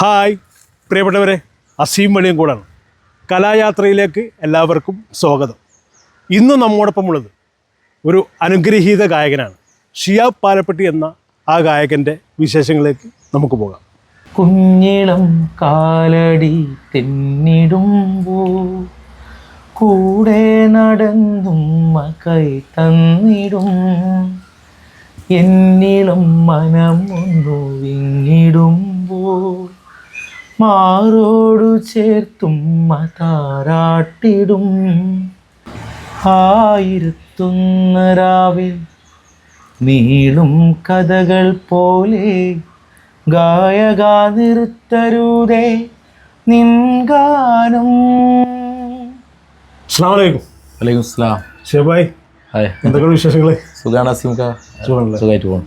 Hi പ്രിയപ്പെട്ടവരെ, അസീം വെളിയങ്കോടാണ്. കലായാത്രയിലേക്ക് എല്ലാവർക്കും സ്വാഗതം. ഇന്ന് നമ്മോടൊപ്പമുള്ളത് ഒരു അനുഗ്രഹീത ഗായകനാണ്. ഷിയാബ് പാലപ്പെട്ടി എന്ന ആ ഗായകൻ്റെ വിശേഷങ്ങളിലേക്ക് നമുക്ക് പോകാം. കുഞ്ഞിളം കാലടി തെന്നിടുമ്പോ കൂടെ നടന്നും കൈ തന്നിടും എന്നിളം മനം ഒന്നു വിങ്ങിടുമ്പോൾ മാറോടു ചേർത്തും താരാട്ടിടും ആയിരത്തൊന്ന് രാവിൽ നീളും കഥകൾ പോലെ ഗായക നിർത്തരുതേ നിൻഗാനം. അസ്സലാമു അലൈക്കും. വലൈക്കും സ്ലാം. ഷിയാബായ്, ഹായ്, എന്തൊക്കെയാണ് വിശേഷങ്ങൾ? സുഖാണ് അസീംക്ക? സുഖമായിട്ട് പോകും.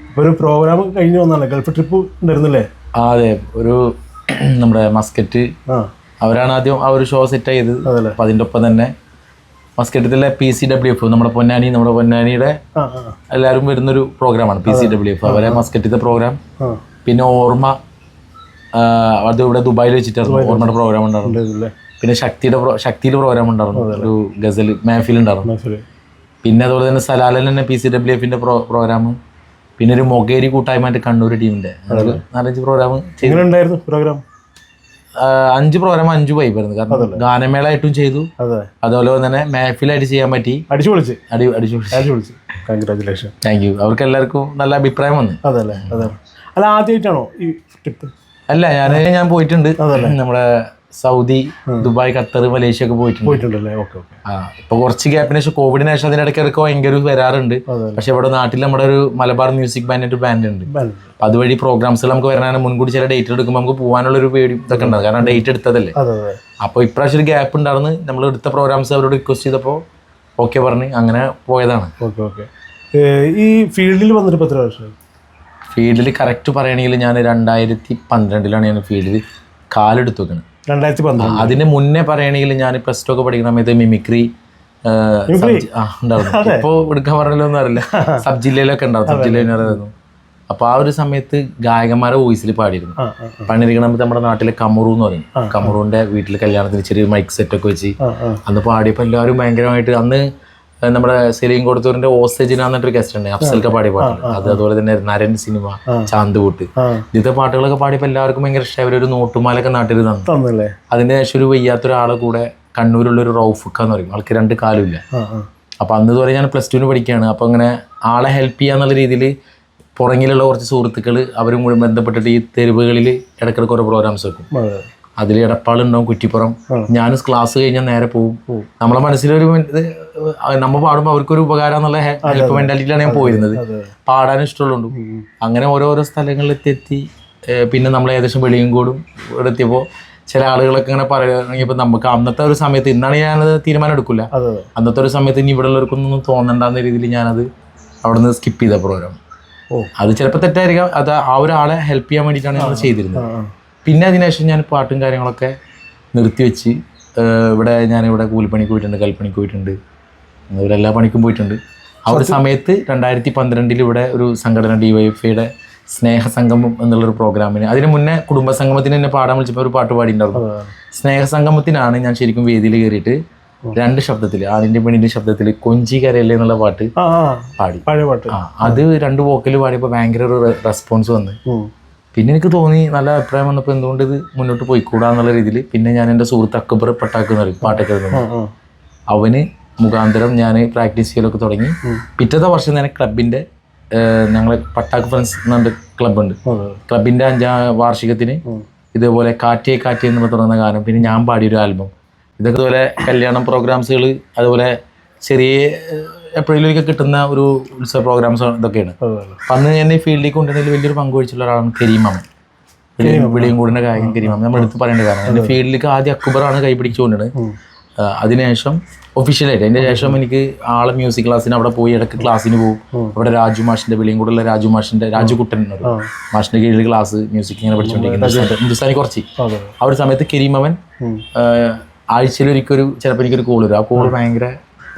ഇപ്പോൾ ഒരു പ്രോഗ്രാം കഴിഞ്ഞ് വന്നാണ്, ഗൾഫ് ട്രിപ്പ് ഉണ്ടായിരുന്നില്ലേ? അതെ, ഒരു നമ്മുടെ മസ്കറ്റ് അവരാണ് ആദ്യം ആ ഒരു ഷോ സെറ്റ് ചെയ്തത്. അപ്പം അതിൻ്റെ ഒപ്പം തന്നെ മസ്കറ്റിലെ PCWF നമ്മുടെ പൊന്നാനിയുടെ എല്ലാവരും വരുന്നൊരു പ്രോഗ്രാമാണ് PCWF. അവരെ മസ്കറ്റിത്തെ പ്രോഗ്രാം, പിന്നെ ഓർമ്മ അത് ഇവിടെ ദുബായിൽ വെച്ചിട്ടായിരുന്നു ഓർമ്മയുടെ പ്രോഗ്രാം ഉണ്ടായിരുന്നു. പിന്നെ ശക്തിയിൽ പ്രോഗ്രാം ഉണ്ടായിരുന്നു, ഒരു ഗസൽ മെഹഫിൽ ഉണ്ടായിരുന്നു. പിന്നെ അതുപോലെ തന്നെ സലാലൻ തന്നെ PCWFന്റെ പ്രോഗ്രാം, പിന്നെ ഒരു മൊകേരി കൂട്ടായ്മ കണ്ണൂർ ടീമിന്റെ 4-5 പ്രോഗ്രാം ചെയ്തിട്ടുണ്ടായിരുന്നു. പ്രോഗ്രാം 5 പ്രോഗ്രാം 5 വൈബായിരുന്നു. കാരണം ഗാനമേളായിട്ടും ചെയ്തു, അതുപോലെ തന്നെ മെഹഫിലായിട്ട് ചെയ്യാൻ പറ്റി. അടിച്ചു. കൺഗ്രാജുലേഷൻ. Thank you. അവർക്ക് എല്ലാവർക്കും നല്ല അഭിപ്രായം വന്നു. അതല്ലേ? അല്ല, ആദ്യമായിട്ടാണോ ഈ ട്രിപ്പ്? അല്ല, ഞാൻ പോയിട്ടുണ്ട്. നമ്മുടെ സൗദി, ദുബായ്, ഖത്തർ, മലേഷ്യ ഒക്കെ പോയിട്ടുണ്ടല്ലേ? ഇപ്പൊ കുറച്ച് ഗ്യാപ്പിന് ശേഷം, കോവിഡിന് ശേഷം അതിനിടയ്ക്ക് ഭയങ്കര വരാറുണ്ട്. പക്ഷെ ഇവിടെ നാട്ടിൽ നമ്മുടെ ഒരു മലബാർ മ്യൂസിക് ബാൻഡ് ബാൻഡ് ഉണ്ട്. അപ്പൊ അതുവഴി പ്രോഗ്രാംസുകൾ നമുക്ക് വരാനാണ്. മുൻകൂട്ടി ചില ഡേറ്റ് എടുക്കുമ്പോൾ നമുക്ക് പോകാനുള്ള ഒരു പേടി ഇതൊക്കെ ഉണ്ടാകും, കാരണം ഡേറ്റ് എടുത്തതല്ലേ. അപ്പൊ ഇപ്രാവശ്യം ഒരു ഗ്യാപ്പ് ഉണ്ടായിരുന്നു. നമ്മൾ എടുത്ത പ്രോഗ്രാംസ് അവരോട് റിക്വസ്റ്റ് ചെയ്തപ്പോൾ ഓക്കെ പറഞ്ഞ് അങ്ങനെ പോയതാണ്. ഈ ഫീൽഡിൽ വന്നിട്ട് 10 വർഷം? ഫീൽഡിൽ കറക്റ്റ് പറയുകയാണെങ്കിൽ ഞാൻ 2012 ഞാൻ ഫീൽഡിൽ കാലെടുത്ത് വെക്കുന്നത്. 2012? അതിന് മുന്നേ പറയുകയാണെങ്കിൽ ഞാൻ +2 ഒക്കെ പഠിക്കുന്ന സമയത്ത് മിമിക്രി ഉണ്ടായിരുന്നു. ഇപ്പോൾ എടുക്കാൻ പറഞ്ഞൊന്നും അറിയില്ല. സബ് ജില്ലയിലൊക്കെ ഉണ്ടാവും, സബ് ജില്ലയിലായിരുന്നു. അപ്പോൾ ആ ഒരു സമയത്ത് ഗായകന്മാരെ വോയിസിൽ പാടിയിരുന്നു. പണിയിരിക്കണം നമ്മുടെ നാട്ടിലെ കമറു എന്ന് പറയും. കമറുവിൻ്റെ വീട്ടിൽ കല്യാണത്തിന് ചെറിയ മൈക്ക് സെറ്റൊക്കെ വെച്ച് അന്ന് പാടിയപ്പോൾ എല്ലാവരും ഭയങ്കരമായിട്ട്, അന്ന് നമ്മുടെ സലീം കൊടുത്തൂരിന്റെ ഓസേജിന എന്നിട്ടൊരു ഗസ്റ്റ് ഉണ്ട്, അഫ്സൽക്ക പാടിയ പാട്ട്. അതുപോലെ തന്നെ നരൻ സിനിമ, ചാന്തുകൂട്ട്, ഇന്നത്തെ പാട്ടുകളൊക്കെ പാടിയപ്പോൾ എല്ലാവർക്കും ഭയങ്കര ഇഷ്ടമായി. അവരൊരു നോട്ടുമാലൊക്കെ നാട്ടിൽ തന്നു. അതിന് ശേഷം ഒരു വയ്യാത്തൊരാളെ കൂടെ കണ്ണൂരുള്ളൊരു റൌഫുക്ക എന്ന് പറയും, ആൾക്ക് 2 കാലുമില്ല. അപ്പം അന്ന് ഇതുവരെ ഞാൻ +2 പഠിക്കുകയാണ്. അപ്പോൾ അങ്ങനെ ആളെ ഹെൽപ്പ് ചെയ്യാന്നുള്ള രീതിയിൽ പുറങ്ങിലുള്ള കുറച്ച് സുഹൃത്തുക്കൾ അവരും കൂടി ബന്ധപ്പെട്ടിട്ട് ഈ തെരുവുകളിൽ ഇടയ്ക്കിടയ്ക്ക് ഓരോ പ്രോഗ്രാംസ് വെക്കും. അതിൽ എടപ്പാളുണ്ടാവും, കുറ്റിപ്പുറം. ഞാൻ ക്ലാസ് കഴിഞ്ഞാൽ നേരെ പോകും. നമ്മളെ മനസ്സിലൊരു നമ്മൾ പാടുമ്പോൾ അവർക്കൊരു ഉപകാരം എന്നുള്ള ഹെൽപ്പ് മെന്റാലിറ്റിയിലാണ് ഞാൻ പോയിരുന്നത്. പാടാനും ഇഷ്ടമുള്ളൂ. അങ്ങനെ ഓരോരോ സ്ഥലങ്ങളിൽ എത്തി. പിന്നെ നമ്മൾ ഏകദേശം വെളിയങ്കോടും ഇവിടെ എത്തിയപ്പോൾ ചില ആളുകളൊക്കെ ഇങ്ങനെ പറയുമ്പോൾ നമുക്ക് അന്നത്തെ ഒരു സമയത്ത്, ഇന്നാണ് ഞാനത് തീരുമാനം എടുക്കില്ല, അന്നത്തെ ഒരു സമയത്ത് ഇനി ഇവിടെ ഉള്ളവർക്കൊന്നും തോന്നണ്ടെന്ന രീതിയിൽ ഞാനത് അവിടെ നിന്ന് സ്കിപ്പ് ചെയ്ത പ്രോഗ്രാം. അത് ചിലപ്പോൾ തെറ്റായിരിക്കാം. അത് ആ ഒരാളെ ഹെൽപ്പ് ചെയ്യാൻ വേണ്ടിയിട്ടാണ് ഞങ്ങൾ ചെയ്തിരുന്നത്. പിന്നെ അതിനുശേഷം ഞാൻ പാട്ടും കാര്യങ്ങളൊക്കെ നിർത്തിവെച്ച് ഞാനിവിടെ കൂലിപ്പണിക്ക് പോയിട്ടുണ്ട്, കൽപ്പണിക്ക് പോയിട്ടുണ്ട്, അതുപോലെ എല്ലാ പണിക്കും പോയിട്ടുണ്ട്. ആ ഒരു സമയത്ത് 2012 ഇവിടെ ഒരു സംഘടന DYFIയുടെ സ്നേഹസംഗമം എന്നുള്ളൊരു പ്രോഗ്രാമിന്, അതിന് മുന്നേ കുടുംബസംഗമത്തിന് എന്നെ പാടാൻ വിളിച്ചപ്പോൾ ഒരു പാട്ട് പാടിയിട്ടുണ്ടായിരുന്നു. സ്നേഹസംഗമത്തിനാണ് ഞാൻ ശരിക്കും വേദിയിൽ കയറിയിട്ട് 2 ശബ്ദത്തിൽ, ആണിൻ്റെ പെണ്ണിൻ്റെ ശബ്ദത്തിൽ കൊഞ്ചി കരയല്ലേ എന്നുള്ള പാട്ട് പാടി. അത് 2 വോക്കൽ പാടിയപ്പോൾ ഭയങ്കര ഒരു റെസ്പോൺസ് വന്ന്. പിന്നെ എനിക്ക് തോന്നി, നല്ല അഭിപ്രായം വന്നപ്പോൾ എന്തുകൊണ്ട് ഇത് മുന്നോട്ട് പോയിക്കൂടാന്നുള്ള രീതിയിൽ പിന്നെ ഞാൻ എൻ്റെ സുഹൃത്ത് അക്ബർ പട്ടാക്ക് എന്ന് പറയും, പാട്ടൊക്കെ എഴുതുന്നു. അവന് മുഖാന്തരം ഞാൻ പ്രാക്ടീസ് ചെയ്യലൊക്കെ തുടങ്ങി. പിറ്റത്തെ വർഷം തന്നെ ക്ലബിൻ്റെ, ഞങ്ങൾ പട്ടാക്ക് ഫ്രണ്ട്സ് എന്ന് പറഞ്ഞ ക്ലബ്ബുണ്ട്, ക്ലബിൻ്റെ 5ാം വാർഷികത്തിന് ഇതേപോലെ കാറ്റേ കാറ്റേ എന്ന് തുടങ്ങുന്ന ഗാനം, പിന്നെ ഞാൻ പാടിയൊരു ആൽബം, ഇതൊക്കെ ഇതുപോലെ കല്യാണം പ്രോഗ്രാംസുകൾ, അതുപോലെ ചെറിയ എപ്പോഴേലൊക്കെ കിട്ടുന്ന ഒരു ഉത്സവ പ്രോഗ്രാംസ് ഇതൊക്കെയാണ്. അപ്പം അന്ന് എന്നെ ഈ ഫീൽഡിലേക്ക് കൊണ്ടുവന്നതിൽ വലിയൊരു പങ്കുവഹിച്ചുള്ള ഒരാളാണ് കരീമാമൻ, വെളിയങ്കോടിൻ്റെ ഗായകൻ കരീമാമൻ. നമ്മൾ എടുത്ത് പറയേണ്ട കാരണം, എൻ്റെ ഫീൽഡിലേക്ക് ആദ്യം അക്ബറാണ് കൈ പിടിച്ചുകൊണ്ടിരുന്നത്. അതിനുശേഷം ഒഫീഷ്യലായിട്ട് അതിൻ്റെ ശേഷം എനിക്ക് ആളെ മ്യൂസിക് ക്ലാസ്സിന് അവിടെ പോയി ഇടയ്ക്ക് ക്ലാസ്സിന് പോകും. അവിടെ രാജു മാഷിൻ്റെ, വെളിയങ്കോടുള്ള രാജുകുട്ടൻ മാഷിൻ്റെ കീഴിൽ ക്ലാസ് മ്യൂസിക് ഇങ്ങനെ പഠിച്ചുകൊണ്ടിരിക്കുന്നത്, ഹിന്ദുസ്ഥാനി കുറച്ച്. ആ ഒരു സമയത്ത് കരീമാമൻ ആഴ്ചയിലൊരിക്കൊരു ചിലപ്പോൾ എനിക്കൊരു കോൾ വരും. ആ കോൾ ഭയങ്കര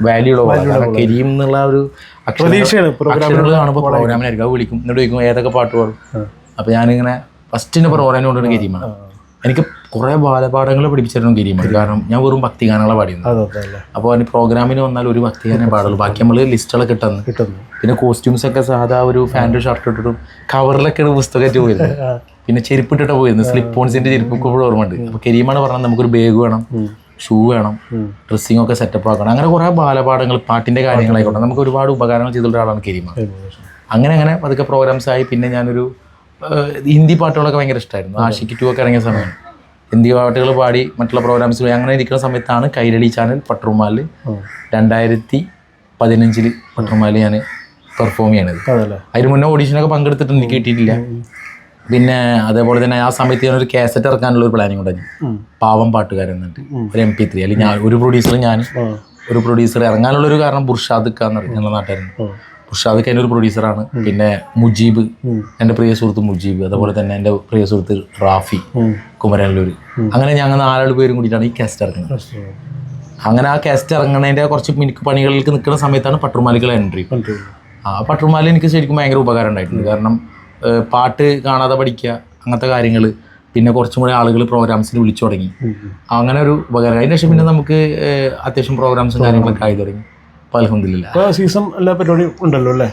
വാല്യൂ ഉള്ള കരീം എന്നുള്ള ഒരു അക്ഷരങ്ങൾ കാണുമ്പോൾ പ്രോഗ്രാമിനായിരിക്കും. അത് വിളിക്കും, എന്നിട്ട് ചോദിക്കും ഏതൊക്കെ പാട്ട് പാടും. അപ്പോൾ ഞാനിങ്ങനെ ഫസ്റ്റിൻ്റെ പ്രോഗ്രാം കൊണ്ടാണ് കരീമാണ്. എനിക്ക് കുറേ ബാലപാഠങ്ങൾ പഠിപ്പിച്ചിരുന്നു കരീമാണ്. കാരണം ഞാൻ വെറും ഭക്തിഗാനങ്ങളെ പാടിയിരുന്നു. അപ്പോൾ അതിന് പ്രോഗ്രാമിന് വന്നാൽ ഒരു ഭക്തിഗാനേ പാടുള്ളൂ, ബാക്കി നമ്മൾ ലിസ്റ്റുകളൊക്കെ കിട്ടുന്നു. പിന്നെ കോസ്റ്റ്യൂംസ് ഒക്കെ സാധാ ഒരു ഫാൻറ് ഷർട്ട് ഇട്ടിട്ടും കവറിലൊക്കെയാണ് പുസ്തകമായിട്ട് പോയിരുന്നത്. പിന്നെ ചെരുപ്പിട്ടിട്ട് പോയിരുന്നു, സ്ലിപ്പ് ഓൺസിൻ്റെ ചെരുപ്പൊക്കെ ഇവിടെ ഓർമ്മയുണ്ട്. അപ്പോൾ കരീമാണ് പറഞ്ഞാൽ നമുക്കൊരു ബാഗ് വേണം, ഷൂ വേണം, ഡ്രസ്സിംഗ് ഒക്കെ സെറ്റപ്പ് ആക്കണം. അങ്ങനെ കുറേ ബാലപാഠങ്ങൾ, പാട്ടിൻ്റെ കാര്യങ്ങളായിക്കോട്ടെ, നമുക്ക് ഒരുപാട് ഉപകാരങ്ങൾ ചെയ്തിട്ടുള്ള ഒരാളാണ് കരീമ. അങ്ങനെ പതുക്കെ പ്രോഗ്രാംസ് ആയി. പിന്നെ ഞാനൊരു ഹിന്ദി പാട്ടുകളൊക്കെ ഭയങ്കര ഇഷ്ടമായിരുന്നു. ആഷിക്ക് 2 ഒക്കെ ഇറങ്ങിയ സമയമാണ് ഹിന്ദി പാട്ടുകൾ പാടി മറ്റുള്ള പ്രോഗ്രാംസ് പോയി. അങ്ങനെ ഇരിക്കുന്ന സമയത്താണ് കൈരളി ചാനൽ പട്ടുറുമാലിൽ 2015 പട്ടുറുമാലിൽ ഞാൻ പെർഫോം ചെയ്യണത്. അതിന് മുന്നേ ഓഡീഷനൊക്കെ പങ്കെടുത്തിട്ട് എനിക്ക് കിട്ടിയിട്ടില്ല. പിന്നെ അതേപോലെ തന്നെ ആ സമയത്ത് ഞാനൊരു കാസറ്റ് ഇറക്കാനുള്ള ഒരു പ്ലാനിങ് ഉണ്ടായിരുന്നു, പാവം പാട്ടുകാരൻ എന്നിട്ട് ഒരു MP3. അല്ലെങ്കിൽ ഞാൻ ഒരു പ്രൊഡ്യൂസർ ഇറങ്ങാനുള്ളൊരു കാരണം ബുർഷാദ് എന്ന് പറയും, ഞങ്ങളുടെ നാട്ടുകാരൻ. ബുർഷാദ് എൻ്റെ ഒരു പ്രൊഡ്യൂസറാണ്. പിന്നെ മുജീബ്, എൻ്റെ പ്രിയ സുഹൃത്ത് മുജീബ്, അതുപോലെ തന്നെ എൻ്റെ പ്രിയ സുഹൃത്ത് റാഫി കുമരനല്ലൂർ. അങ്ങനെ ഞങ്ങൾ 4 പേരും കൂടിയിട്ടാണ് ഈ കാസറ്റ് ഇറങ്ങുന്നത്. അങ്ങനെ ആ കാസറ്റ് ഇറങ്ങണതിൻ്റെ കുറച്ച് മിനിക്ക് പണികളിലേക്ക് നിൽക്കുന്ന സമയത്താണ് പട്ടുറുമാലിക്കുള്ള എൻട്രി. ആ പട്ടുറുമാലിൽ എനിക്ക് ശരിക്കും ഭയങ്കര ഉപകാരം ഉണ്ടായിട്ടുണ്ട്. കാരണം പാട്ട് കാണാതെ പഠിക്കുക, അങ്ങനത്തെ കാര്യങ്ങൾ. പിന്നെ കുറച്ചും കൂടെ ആളുകൾ പ്രോഗ്രാംസിന് വിളിച്ചു തുടങ്ങി. അങ്ങനെ ഒരു ഉപകാരം. അതിന് ശേഷം പിന്നെ നമുക്ക് അത്യാവശ്യം പ്രോഗ്രാംസും കാര്യങ്ങളൊക്കെ ആയി തുടങ്ങി. അപ്പോൾ അൽഹംദുലില്ലാഹ് സീസൺ എല്ലാ പരിപാടിയും ഉണ്ടല്ലോ അല്ലേ?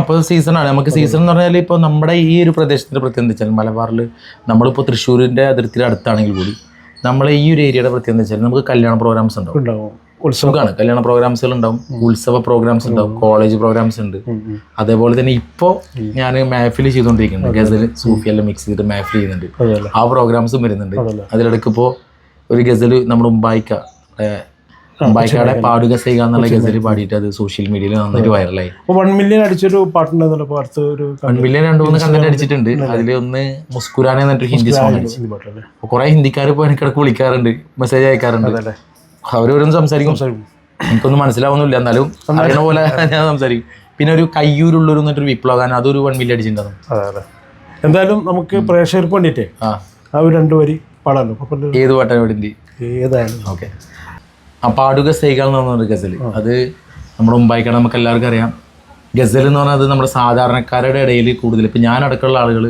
ഇപ്പോൾ സീസണാണ്. നമുക്ക് സീസൺ എന്ന് പറഞ്ഞാൽ ഇപ്പോൾ നമ്മുടെ ഈ ഒരു പ്രദേശത്തിൻ്റെ പ്രത്യേകത വെച്ചാൽ മലബാറിൽ നമ്മളിപ്പോൾ തൃശ്ശൂരിൻ്റെ അതിർത്തിയുടെ അടുത്താണെങ്കിൽ കൂടി നമ്മളെ ഈ ഒരു ഏരിയയുടെ പ്രത്യേകത വെച്ചാൽ നമുക്ക് കല്യാണ പ്രോഗ്രാംസ് ഉണ്ടാവും. ഉത്സവമാണ്, കല്യാണ പ്രോഗ്രാംസുകൾ ഉണ്ടാവും, ഉത്സവ പ്രോഗ്രാംസ് ഉണ്ടാവും, കോളേജ് പ്രോഗ്രാംസ് ഉണ്ട്. അതേപോലെ തന്നെ ഇപ്പോൾ ഞാൻ മാഫിൽ ചെയ്തുകൊണ്ടിരിക്കുന്നുണ്ട്. ഗസൽ സൂഫി എല്ലാം മിക്സ് ചെയ്തിട്ട് മാഫിൽ ചെയ്യുന്നുണ്ട്. ആ പ്രോഗ്രാംസും വരുന്നുണ്ട്. അതിലിടയ്ക്ക് ഇപ്പോൾ ഒരു ഗസൽ നമ്മുടെ മുംബൈക്കാടെ പാടുക സൈക എന്നുള്ള ഗസൽ പാടിയിട്ട് അത് സോഷ്യൽ മീഡിയയിൽ നന്നായിട്ട് വൈറലായി. 1 മില്യൺ അടിച്ചൊരു പാട്ടുണ്ടെന്നല്ലോ. 1 മില്യൺ 2-3 കണ്ടന്റ് അടിച്ചിട്ടുണ്ട്. അതിൽ ഒന്ന് മുസ്കുരാനെ എന്നിട്ട് ഹിന്ദി സോങ് അടിച്ചു. കുറെ ഹിന്ദിക്കാർ ഇപ്പോൾ എനിക്കിടക്ക് വിളിക്കാറുണ്ട്, മെസ്സേജ് അയക്കാറുണ്ട്. അവരോരൊന്നും സംസാരിക്കും, എനിക്കൊന്നും മനസ്സിലാവുന്നില്ല, എന്നാലും അറിയണ പോലെ ഞാൻ സംസാരിക്കും. പിന്നെ ഒരു കയ്യൂരുള്ളൊരു എന്നിട്ടൊരു വിപ്ലവഗാനം, അതൊരു 1 മില്യൺ അടിച്ചിട്ടുണ്ടാകും. എന്തായാലും നമുക്ക് പ്രേക്ഷകർക്ക് വേണ്ടിയിട്ടേ ആ ഒരു 2 വരി പാടാമല്ലോ. ഏത് പാട്ടാണ് വേണ്ടി? ഏതായാലും ഓക്കെ. ആ പാടുക സൈകൾ എന്ന് പറഞ്ഞൊരു ഗസൽ, അത് നമ്മുടെ മുംബൈക്കാണ്, നമുക്ക് എല്ലാവർക്കും അറിയാം. ഗസൽ എന്ന് പറഞ്ഞാൽ അത് നമ്മുടെ സാധാരണക്കാരുടെ ഇടയിൽ കൂടുതൽ, ഇപ്പം ഞാൻ അടക്കമുള്ള ആളുകൾ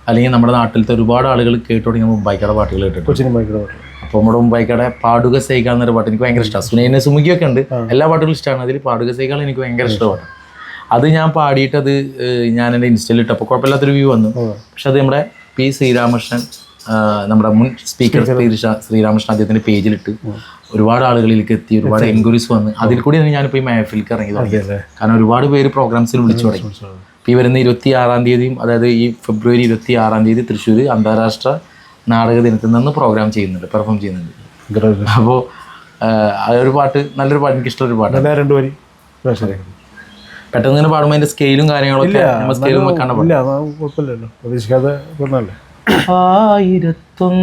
അല്ലെങ്കിൽ നമ്മുടെ നാട്ടിലത്തെ ഒരുപാട് ആളുകൾ കേട്ടു തുടങ്ങിയ മുംബൈക്കാരുടെ പാട്ടുകൾ കേട്ടിട്ടുണ്ട്. അപ്പോൾ നമ്മുടെ മുംബൈക്കാടെ പാടുക സൈക എന്നൊരു പാട്ട് എനിക്ക് ഭയങ്കര ഇഷ്ടമാണ്. സുനൈന സുമുഖിയൊക്കെ ഉണ്ട്, എല്ലാ പാട്ടുകളും ഇഷ്ടമാണ്. അതിൽ പാടുക സൈകൾ എനിക്ക് ഭയങ്കര ഇഷ്ടമാണ്. അത് ഞാൻ പാടിയിട്ട് അത് ഞാൻ എൻ്റെ ഇൻസ്റ്റയിൽ ഇട്ടപ്പോൾ കുഴപ്പമില്ലാത്തൊരു വ്യൂ വന്നു. പക്ഷെ അത് നമ്മുടെ പി ശ്രീരാമകൃഷ്ണൻ, നമ്മുടെ മുൻ സ്പീക്കർ ശ്രീരാമകൃഷ്ണൻ അദ്ദേഹത്തിൻ്റെ പേജിലിട്ട് ഒരുപാട് ആളുകളിലേക്ക് എത്തി, ഒരുപാട് എൻക്വയറീസ് വന്ന്. അതിൽ കൂടിയാണ് ഞാനിപ്പോൾ ഈ മഹഫിലേക്ക് ഇറങ്ങി തുടങ്ങിയത്. കാരണം ഒരുപാട് പേര് പ്രോഗ്രാംസിൽ വിളിച്ചു തുടങ്ങി. ഇപ്പോൾ ഈ വരുന്ന 26-ാം തീയതിയും, അതായത് ഈ ഫെബ്രുവരി 26-ാം തീയതി തൃശ്ശൂർ അന്താരാഷ്ട്ര നാടക ദിനത്തിൽ നിന്ന് പ്രോഗ്രാം ചെയ്യുന്നുണ്ട്, പെർഫോം ചെയ്യുന്നുണ്ട്. അപ്പോൾ അതൊരു പാട്ട്, നല്ലൊരു പാട്ട്, എനിക്കിഷ്ടമുള്ളൊരു പാട്ടാണ്. 2 വരി പെട്ടെന്ന് ഇങ്ങനെ പാടുമ്പോൾ അതിൻ്റെ സ്കെയിലും കാര്യങ്ങളൊക്കെ സ്കെയിലും വെക്കാണ്ട് കുഴപ്പമില്ലല്ലോ, പ്രതീക്ഷിക്കാതെ പറഞ്ഞല്ലേ. 1001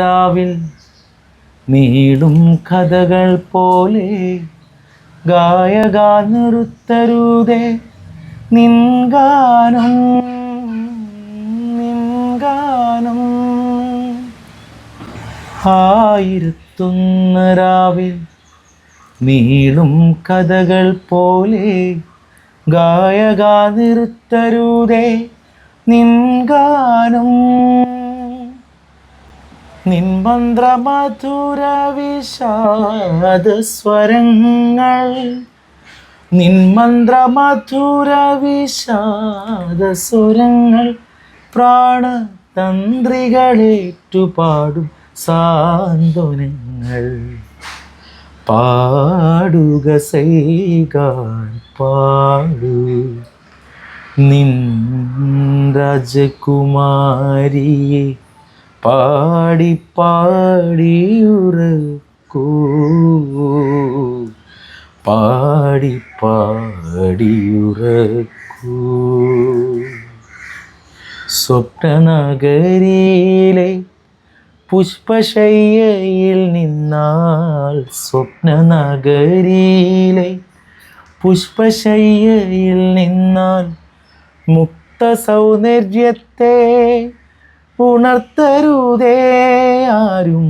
രാവിൽ നീളും കഥകൾ പോലെ ഗായക നിർത്തരുതേ നിൻഗാനം നിൻഗാനം. 1001 രാവിൽ നീളും കഥകൾ പോലെ ഗായക നിർത്തരുതേ നിൻഗാനം. നിൻമന്ത്രമധുര വിഷാദസ്വരങ്ങൾ, നിൻമന്ത്രമധുര വിഷാദസ്വരങ്ങൾ പ്രാണതന്ത്രികളേറ്റുപാടും സാന്ത്വനങ്ങൾ. പാടുക സൈകാൻ പാടു നിൻ രാജകുമാരിയെ പാടി പാടിയുറക്കൂ പാടി പാടിയുറക്കൂ. സ്വപ്നനഗരിയിലെ പുഷ്പശയ്യയിൽ നിന്നാൽ, സ്വപ്നനഗരിയിലെ പുഷ്പശയ്യയിൽ നിന്നാൽ മുക്ത സൗന്ദര്യത്തെ ഉണർത്തരുതേ ആരും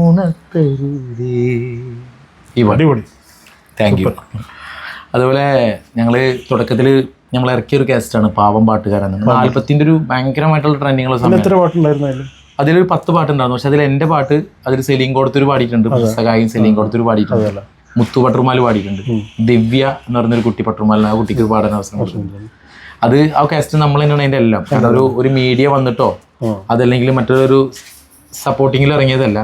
ഉണർത്തരുതേ. ഈ പാടി താങ്ക് യു. അതുപോലെ ഞങ്ങൾ തുടക്കത്തിൽ നമ്മൾ ഇറക്കിയ ഒരു കാസ്റ്റാണ് പാവം പാട്ടുകാരൻ. 40ന്റെ ഒരു ഭയങ്കരമായിട്ടുള്ള ട്രെൻഡിങ്ങുള്ള സമയം. എത്ര പാട്ടുണ്ടായിരുന്നു അതിൽ? അതിലൊരു 10 പാട്ടുണ്ടായിരുന്നു. പക്ഷെ അതിൽ എൻ്റെ പാട്ട് അതിൽ സെലീം കൊടുത്തൊരു പാടിയിട്ടുണ്ട്, പുസ്തകായും സെലീം കൊടുത്തൊരു പാടിയിട്ടുണ്ട്, മുത്തു പട്ടുമാൽ പാടിയിട്ടുണ്ട്, ദിവ്യ എന്ന് പറഞ്ഞൊരു കുട്ടി പട്ടുമാലിന് ആ കുട്ടിക്ക് പാടാൻ അവസരം കൊടുത്തിട്ടുണ്ട്. അത് ആ കാസ്റ്റ് നമ്മൾ തന്നെയാണ് അതിൻ്റെ എല്ലാം. കാരണം ഒരു മീഡിയ വന്നിട്ടോ അതല്ലെങ്കിൽ മറ്റൊരു സപ്പോർട്ടിങ്ങിൽ ഇറങ്ങിയതല്ല.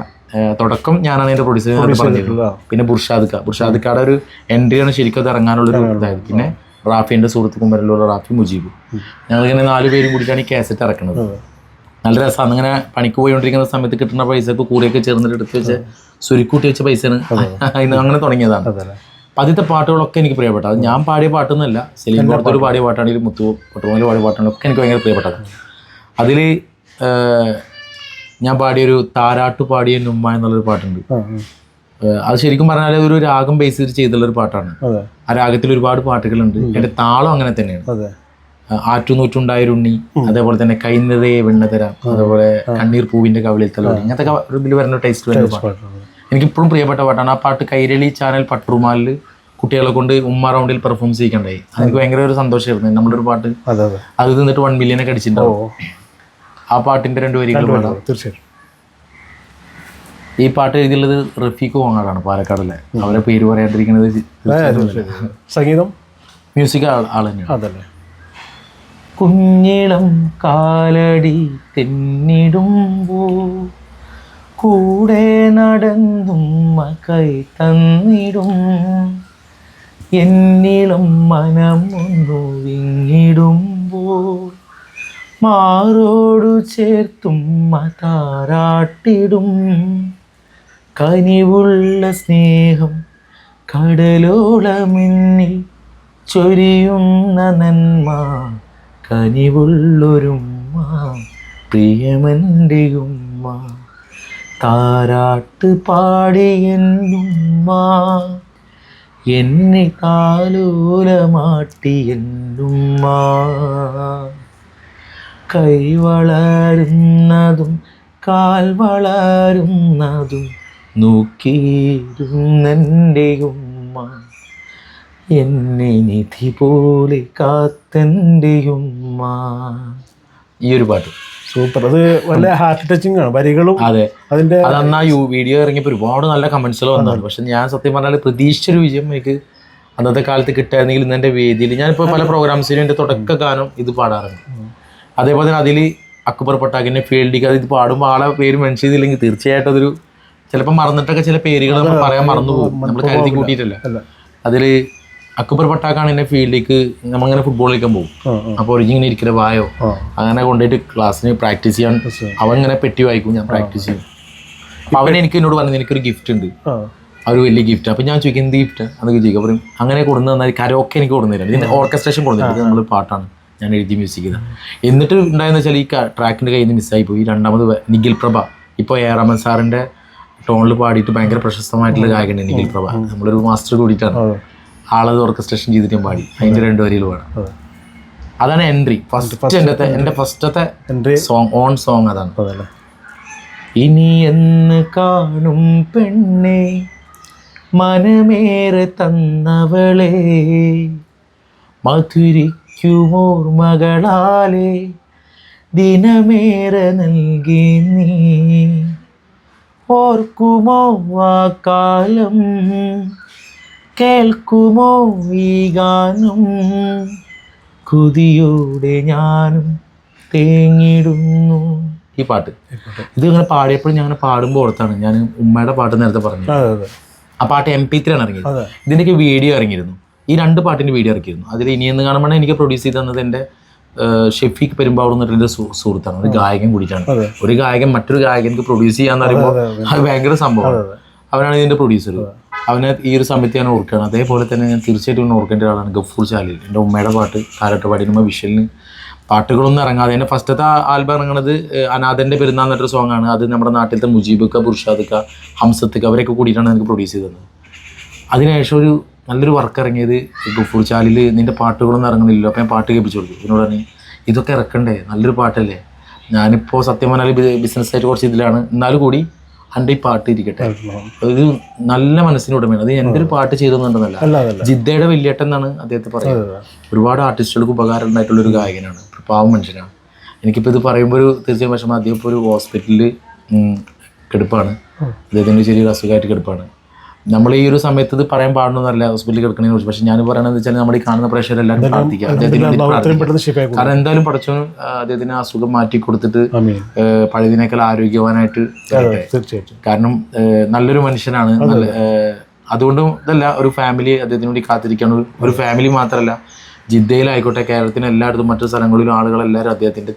തുടക്കം ഞാനാണ് എൻ്റെ പ്രൊഡ്യൂസർ പറഞ്ഞിട്ടുള്ളത്. പിന്നെ ബുർഷാദിക്കയുടെ ഒരു എൻട്രിയാണ് ശരിക്കും അത് ഇറങ്ങാനുള്ളൊരു ഇതായത്. പിന്നെ റാഫിൻ്റെ സുഹൃത്ത് കുമ്പരലുള്ള റാഫി മുജീബ്, ഞങ്ങളിങ്ങനെ 4 പേരും കൂടിയിട്ടാണ് ഈ കാസറ്റ് ഇറക്കുന്നത്. നല്ല രസമാണ്. അങ്ങനെ പണിക്ക് പോയിക്കൊണ്ടിരിക്കുന്ന സമയത്ത് കിട്ടുന്ന പൈസക്ക് കൂടെയൊക്കെ ചേർന്നിട്ട് എടുത്ത് വെച്ച് സുരുക്കൂട്ടി വെച്ച പൈസയാണ് അങ്ങനെ തുടങ്ങിയതാണ്. ആദ്യത്തെ പാട്ടുകളൊക്കെ എനിക്ക് പ്രിയപ്പെട്ട, അത് ഞാൻ പാടിയ പാട്ടൊന്നുമല്ല, സെലീം കൊടുത്തൊരു പാടിയ പാട്ടാണെങ്കിലും മുത്തു പട്ടുമാൽ പാടിയ പാട്ടാണെങ്കിലും ഒക്കെ എനിക്ക് ഭയങ്കര പ്രിയപ്പെട്ടതാണ്. അതിൽ ഞാൻ പാടിയൊരു താരാട്ടു പാടിയ നുമ്മ എന്നുള്ളൊരു പാട്ടുണ്ട്. അത് ശരിക്കും പറഞ്ഞാൽ ഒരു രാഗം ബേസ് ചെയ്തുള്ളൊരു പാട്ടാണ്. ആ രാഗത്തിൽ ഒരുപാട് പാട്ടുകളുണ്ട്. എൻ്റെ താളം അങ്ങനെ തന്നെയാണ്. ആറ്റുനൂറ്റുണ്ടായൊരുണ്ണി, അതേപോലെ തന്നെ കൈനിറയെ വെണ്ണതരാം, അതേപോലെ കണ്ണീർ പൂവിൻ്റെ കവിളിൽ തലോടി, ഇങ്ങനത്തെ ഇതിൽ വരുന്ന ടേസ്റ്റ് വരുന്ന പാട്ട് എനിക്കിപ്പോഴും പ്രിയപ്പെട്ട പാട്ടാണ്. ആ പാട്ട് കൈരളി ചാനൽ പട്ടുമാലിൽ കുട്ടികളെ കൊണ്ട് ഉമ്മ റൗണ്ടിൽ പെർഫോം ചെയ്യിക്കണ്ടായി. അതെനിക്ക് ഭയങ്കര ഒരു സന്തോഷമായിരുന്നു. നമ്മുടെ ഒരു പാട്ട് അത് നിന്നിട്ട് 1 മില്യൺ ഒക്കെ അടിച്ചിട്ടുണ്ടാവും. ആ പാട്ടിൻ്റെ 2 വരികൾ തീർച്ചയായിട്ടും. ഈ പാട്ട് എഴുതിയുള്ളത് റഫീഖ് കോങ്ങാടാണ്, പാലക്കാടല്ലേ. അവരെ പേര് പറയാണ്ടിരിക്കുന്നത്. സംഗീതം മ്യൂസിക് ആൾ തന്നെയാണ്. അതല്ലേ. കുഞ്ഞിളം കാലടി തെന്നിടുമ്പോ കൂടെ നടന്നും കൈ തന്നിടും, എന്നിളം മനം ഒന്നു വിങ്ങിടുമ്പോൾ മാറോടു ചേർത്തും താരാട്ടിടും, കനിവുള്ള സ്നേഹം കടലോളമെന്നിൽ ചൊരിയുന്ന നന്മ, കനിവുള്ളൊരുമ്മ പ്രിയമൻ്റെ ഉമ്മ, താരാട്ട് പാടിയെന്നുമ്മ, എന്നെ താലോലമാട്ടിയെന്നുമ്മ, കൈ വളരുന്നതും കാൽ വളരുന്നതും നോക്കിയിരുന്നെൻ്റെ ഉമ്മ, എന്നെ നിധി പോലെ കാത്തെൻ്റെ ഉമ്മ. ഈ ഒരു പാട്ട് സൂപ്പർ. അത് വല്ല ഹാർട്ട് ടച്ചിങ് ആണ് വരികളും. അതെ, അതിൻ്റെ അന്നാ വീഡിയോ ഇറങ്ങിയപ്പോൾ ഒരുപാട് നല്ല കമൻസുകൾ വന്നതാണ്. പക്ഷെ ഞാൻ സത്യം പറഞ്ഞാൽ പ്രതീക്ഷിച്ചൊരു വിജയം എനിക്ക് അന്നത്തെ കാലത്ത് കിട്ടായിരുന്നെങ്കിൽ ഇന്ന് എൻ്റെ വേദിയിൽ ഞാനിപ്പോൾ പല പ്രോഗ്രാംസിനും എൻ്റെ തുടക്ക ഗാനം ഇത് പാടാറുണ്ട്. അതേപോലെ തന്നെ അതിൽ അക്ബർ പട്ടാക്കിൻ്റെ ഫീൽഡിക്ക് അത് ഇത് പാടുമ്പോൾ ആളെ പേര് മെൻഷൻ ചെയ്തില്ലെങ്കിൽ തീർച്ചയായിട്ടും അതൊരു ചിലപ്പോൾ മറന്നിട്ടൊക്കെ ചില പേരുകൾ നമ്മൾ പറയാൻ മറന്നു പോകും, നമ്മൾ കരുതി കൂട്ടിയിട്ടല്ല. അതിൽ അക്ബർ പട്ടാക്കാണ് എന്നെ ഫീൽഡിലേക്ക് നമ്മങ്ങനെ ഫുട്ബോൾ കളിക്കാൻ പോകും. അപ്പോൾ ഒരിങ്ങനെ ഇരിക്കുന്ന വായോ അങ്ങനെ കൊണ്ടുപോയിട്ട് ക്ലാസ്സിന് പ്രാക്ടീസ് ചെയ്യാൻ അവൻ ഇങ്ങനെ പെട്ടി വായിക്കും, ഞാൻ പ്രാക്ടീസ് ചെയ്യും. അപ്പോൾ അവൻ എന്നോട് പറഞ്ഞത് എനിക്കൊരു ഗിഫ്റ്റ് ഉണ്ട്, ആ ഒരു വലിയ ഗിഫ്റ്റ്. അപ്പോൾ ഞാൻ ചോദിക്കും എന്ത് ഗിഫ്റ്റ് അതൊക്കെ ചോദിക്കും. അപ്പം അങ്ങനെ കൊടുന്നു തന്നാൽ കരോക്കെ എനിക്ക് കൊടുന്നു തരാം. ഇതിൻ്റെ ഓർക്കസ്ട്രേഷൻ കൊടുത്തിട്ട് നമ്മൾ പാട്ടാണ് ഞാൻ എഴുതി മ്യൂസിക് ചെയ്തത്. എന്നിട്ട് ഉണ്ടായെന്ന് വെച്ചാൽ ഈ ട്രാക്കിൻ്റെ കയ്യിൽ നിന്ന് മിസ്സായി പോയി. രണ്ടാമത് നിഖിൽ പ്രഭ, ഇപ്പോൾ എ റഹ്മാൻ സാറിൻ്റെ ടോണിൽ പാടിയിട്ട് ഭയങ്കര പ്രശസ്തമായിട്ടുള്ള ഗായകൻ നിഖിൽ പ്രഭ, നമ്മളൊരു മാസ്റ്റർ കൂടിയിട്ടാണ്. ആളത് ഓർക്കസ്ട്രേഷൻ ചെയ്തിട്ട് ഞാൻ പാടി, അതിൻ്റെ 2 വരിയിൽ പാടാം. അതാണ് എൻട്രി, എൻ്റെ ഫസ്റ്റത്തെ സോങ്, ഓൺ സോങ് അതാണ്. ഇനി എന്ന് കാണും പെണ്ണെ മനമേറെ തന്നവളെ, മധുരിക്കുമോർമകളാലെ ദിനമേറെ നൽകി നീ, ഓർക്കുമോ ആ കാലം കേൾക്കുമോ ഈ ഗാനം, കൊതിയോടെ ഞാനും തേങ്ങിടുന്നു. ഈ പാട്ട് ഇത് ഇങ്ങനെ പാടിയപ്പോഴും ഞാൻ പാടുമ്പോൾ ഓർത്താണ് ഞാൻ ഉമ്മയുടെ പാട്ട് നേരത്തെ പറഞ്ഞു. ആ പാട്ട് MP3 ആണ് ഇറങ്ങിയത്. ഇതിൻ്റെയൊക്കെ വീഡിയോ ഇറങ്ങിയിരുന്നു. ഈ 2 പാട്ടിൻ്റെ വീഡിയോ ഇറക്കിയിരുന്നു. അതിൽ ഇനിയെന്ന് കാണുമ്പോൾ എനിക്ക് പ്രൊഡ്യൂസ് ചെയ്ത് തന്നത് എൻ്റെ ഷെഫീഖ് പെരുമ്പാവൂർ എന്നിട്ട് സുഹൃത്താണ്, ഒരു ഗായകൻ കൂടിയിട്ടാണ്. ഒരു ഗായകൻ മറ്റൊരു ഗായകർക്ക് പ്രൊഡ്യൂസ് ചെയ്യാന്ന് പറയുമ്പോൾ അത് ഭയങ്കര സംഭവമാണ്. അവനാണ് ഇതിൻ്റെ പ്രൊഡ്യൂസർ. അവനെ ഈ ഒരു സമയത്ത് ഞാൻ ഓർക്കുകയാണ്. അതേപോലെ തന്നെ ഞാൻ തീർച്ചയായിട്ടും ഓർക്കേണ്ട ഒരാളാണ് ഗഫൂർ ചാലിൽ. എൻ്റെ ഉമ്മയുടെ പാട്ട് താരാട്ട് പാടിനുമ്പോൾ വിഷലിന് പാട്ടുകളൊന്നും ഇറങ്ങാതെ എൻ്റെ ഫസ്റ്റത്തെ ആൽബം ഇറങ്ങുന്നത് അനാഥൻ്റെ പെരുന്നാൾ എന്നൊരു സോങ് ആണ്. അത് നമ്മുടെ നാട്ടിലത്തെ മുജീബക്ക, ബുർഷാദക്ക, ഹംസത്തക്ക അവരൊക്കെ കൂടിയിട്ടാണ് എനിക്ക് പ്രൊഡ്യൂസ് ചെയ്തത്. അതിനുശേഷം ഒരു നല്ലൊരു വർക്ക് ഇറങ്ങിയത് ഗഫൂർ ചാലിൽ നിൻ്റെ പാട്ടുകളൊന്നും ഇറങ്ങണില്ലല്ലോ. അപ്പോൾ ഞാൻ പാട്ട് കേൾപ്പിച്ചു കൊടുത്തു. എന്നോട് പറഞ്ഞു ഇതൊക്കെ ഇറക്കണ്ടേ, നല്ലൊരു പാട്ടല്ലേ. ഞാനിപ്പോൾ സത്യം പറഞ്ഞാൽ ബിസിനസ്സായിട്ട് കുറച്ച് ഇതിലാണ്, എന്നാലും കൂടി എൻ്റെ ഈ പാട്ട് ഇരിക്കട്ടെ ഒരു നല്ല മനസ്സിനുടമയാണ്. അത് എൻ്റെ ഒരു പാട്ട് ചെയ്തെന്നുണ്ടെന്നല്ല, ജിദ്ദയുടെ വലിയേട്ടൻ എന്നാണ് അദ്ദേഹത്തെ പറയുന്നത്. ഒരുപാട് ആർട്ടിസ്റ്റുകൾക്ക് ഉപകാരം ഉണ്ടായിട്ടുള്ള ഒരു ഗായകനാണ്, പാവം മനുഷ്യനാണ്. എനിക്കിപ്പോൾ ഇത് പറയുമ്പോൾ ഒരു തീർച്ചയായും വിഷമം. അദ്ദേഹം ഇപ്പോൾ ഒരു ഹോസ്പിറ്റലിൽ കിടപ്പാണ്, അദ്ദേഹത്തിൻ്റെ ചെറിയൊരു അസുഖമായിട്ട് കിടപ്പാണ്. നമ്മൾ ഈ ഒരു സമയത്ത് ഇത് പറയാൻ പാടണമെന്നല്ല ഹോസ്പിറ്റലിൽ കിടക്കുന്നതിനെ കുറിച്ച്. പക്ഷെ ഞാൻ പറയണത് വെച്ചാൽ നമ്മൾ ഈ കാണുന്ന പ്രേക്ഷകരെല്ലാവരും പ്രാർത്ഥിക്കുക, അദ്ദേഹത്തിന് വേണ്ടി പ്രാർത്ഥിക്കുക. കാരണം എന്തായാലും പഠിച്ചു അദ്ദേഹത്തിന് അസുഖം മാറ്റി കൊടുത്തിട്ട് പഴയതിനേക്കാൾ ആരോഗ്യവാനായിട്ട് വരട്ടെ. കാരണം നല്ലൊരു മനുഷ്യനാണ്. അതുകൊണ്ടും ഇതല്ല, ഒരു ഫാമിലി അദ്ദേഹത്തിന് വേണ്ടി കാത്തിരിക്കുകയാണ്. ഒരു ഫാമിലി മാത്രമല്ല, ജിദ്ദയിലായിക്കോട്ടെ, കേരളത്തിന് എല്ലായിടത്തും മറ്റു സ്ഥലങ്ങളിലും ആളുകളെല്ലാവരും അദ്ദേഹത്തിൻ്റെ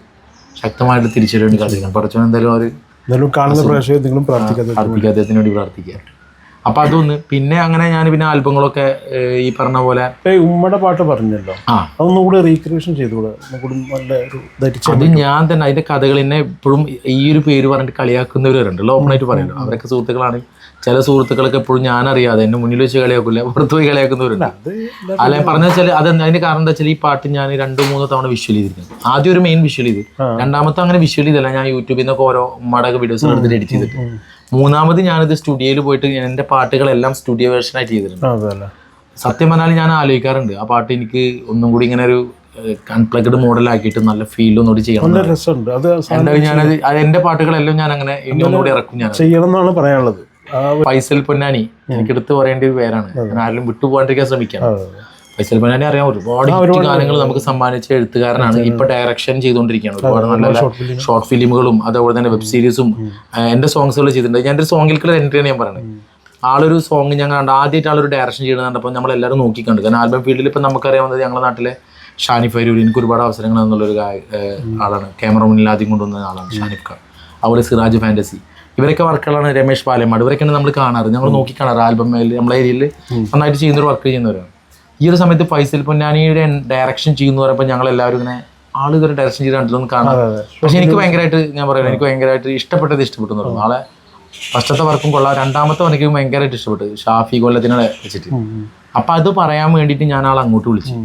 ശക്തമായിട്ട് തിരിച്ചറിയാൻ വേണ്ടി കാത്തിരിക്കണം. പഠിച്ചവൻ എന്തായാലും കാണുന്ന പ്രേക്ഷകർ നിങ്ങളും പ്രാർത്ഥിക്കുക, അദ്ദേഹത്തിന് വേണ്ടി പ്രാർത്ഥിക്കുക. അപ്പൊ അതൊന്ന്. പിന്നെ അങ്ങനെ ഞാൻ പിന്നെ ആൽബങ്ങളൊക്കെ ഈ പറഞ്ഞ പോലെ ഉമ്മയുടെ പാട്ട് പറഞ്ഞല്ലോ, അതൊന്നുകൂടെ റീക്രിയേഷൻ ചെയ്തുകൂടെ? അത് ഞാൻ തന്നെ അതിന്റെ കഥകൾ എന്നെ എപ്പോഴും ഈ ഒരു പേര് പറഞ്ഞിട്ട് കളിയാക്കുന്നവരുണ്ട്, ഓപ്പണായിട്ട് പറയുന്നത്. അവരൊക്കെ സുഹൃത്തുക്കളാണ്. ചില സുഹൃത്തുക്കളൊക്കെ എപ്പോഴും ഞാൻ അറിയാതെ എന്നെ മുന്നിൽ വെച്ച് കളിയാക്കില്ല, പുറത്ത് പോയി കളിയാക്കുന്നവരുണ്ട്. അല്ല പറഞ്ഞ വെച്ചാൽ അത് അതിന്റെ കാരണം എന്താ വെച്ചാൽ ഈ പാട്ട് ഞാൻ 2-3 തവണ വിഷ്വൽ ചെയ്തിരിക്കുന്നു. ആദ്യം ഒരു മെയിൻ വിഷ്വൽ ചെയ്ത്, രണ്ടാമത്തെ അങ്ങനെ വിഷ്വൽ ചെയ്തല്ല, ഞാൻ യൂട്യൂബിൽ നിന്നൊക്കെ ഓരോ ഉമ്മയുടെ വീഡിയോസ് എടുത്തിട്ട് എഡിറ്റ് ചെയ്തിട്ട്. മൂന്നാമത് ഞാനിത് സ്റ്റുഡിയോയിൽ പോയിട്ട് എൻ്റെ പാട്ടുകളെല്ലാം സ്റ്റുഡിയോ വേർഷനായിട്ട് ചെയ്തിട്ടുണ്ട്. സത്യം പറഞ്ഞാൽ ഞാൻ ആലോചിക്കാറുണ്ട് ആ പാട്ട് എനിക്ക് ഒന്നും കൂടി ഇങ്ങനെ ഒരു അൺപ്ലഗ്ഡ് മോഡലാക്കിയിട്ട് നല്ല ഫീൽ ഒന്നുകൂടി ചെയ്യണം. എന്തായാലും ഞാനത് എൻ്റെ പാട്ടുകളെല്ലാം ഞാൻ അങ്ങനെ ഇനി ഒന്നുകൂടി ഇറക്കും. ഞാൻ ചെയ്യണം എന്നാണ് പറയാനുള്ളത്. ഫൈസൽ പൊന്നാനി എനിക്കെടുത്ത് പറയേണ്ട ഒരു പേരാണ്. ഞാൻ ആരും വിട്ടുപോകാണ്ടിരിക്കാൻ ശ്രമിക്കാം. ഫൈസൽ പൊന്നാനി അറിയാം, ഒരുപാട് ഗാനങ്ങൾ നമുക്ക് സമ്മാനിച്ച എഴുത്തുകാരനാണ്. ഇപ്പൊ ഡയറക്ഷൻ ചെയ്തുകൊണ്ടിരിക്കുകയാണ്. ഒരുപാട് നല്ല നല്ല ഷോർട്ട് ഫിലിമുകളും അതുപോലെ തന്നെ വെബ് സീരീസും എന്റെ സോങ്സുകൾ ചെയ്തിട്ടുണ്ട്. ഞാൻ എൻ്റെ സോങ്ങിൽക്കുള്ള എൻട്രിയാണ് ഞാൻ പറയുന്നത്. ആളൊരു സോങ് ഞാൻ കണ്ട് ആദ്യമായിട്ട് ആളൊരു ഡയറക്ഷൻ ചെയ്യുന്നത് കണ്ടപ്പോൾ നമ്മളെല്ലാവരും നോക്കിക്കണ്ട്. കാരണം ആൽബം ഫീൽഡിൽ ഇപ്പം നമുക്കറിയാവുന്നത് ഞങ്ങളുടെ നാട്ടിലെ ഷാനിഫ് അരൂർ, എനിക്ക് ഒരുപാട് അവസരങ്ങൾ എന്നുള്ളൊരു ആളാണ്. ക്യാമറ മുന്നിൽ ആദ്യം കൊണ്ടുവന്ന ആളാണ് ഷാനിഫ് ഖാൻ. അതുപോലെ സിറാജ് ഫാൻറ്റസി, ഇവരൊക്കെ വർക്കുകളാണ്. രമേഷ് പാലമാട്, ഇവരൊക്കെയാണ് നമ്മൾ കാണാറ്, ഞങ്ങൾ നോക്കി കാണാറ്. ആൽബം നമ്മളെ ഏരിയയിൽ നന്നായിട്ട് ചെയ്യുന്നൊരു വർക്ക് ചെയ്യുന്നവരാണ്. ഈ ഒരു സമയത്ത് ഫൈസൽ പൊന്നാനിയുടെ ഡയറക്ഷൻ ചെയ്യുന്ന പറയുമ്പോൾ ഞങ്ങളെല്ലാവരും ഇങ്ങനെ ആൾ ഇതൊരു ഡയറക്ഷൻ ചെയ്ത് കണ്ടിട്ടൊന്നും കാണാം. പക്ഷെ എനിക്ക് ഭയങ്കരമായിട്ട് ഞാൻ പറയുന്നത് എനിക്ക് ഭയങ്കരമായിട്ട് ഇഷ്ടപ്പെട്ടു. ആളെ ഫസ്റ്റത്തെ വർക്കും കൊള്ളാം, രണ്ടാമത്തെ എനിക്ക് ഭയങ്കരമായിട്ട് ഇഷ്ടപ്പെട്ടു. ഷാഫി കൊല്ലത്തിനെ വെച്ചിട്ട്. അപ്പം അത് പറയാൻ വേണ്ടിയിട്ട് ഞാൻ ആളെ അങ്ങോട്ട് വിളിച്ചു.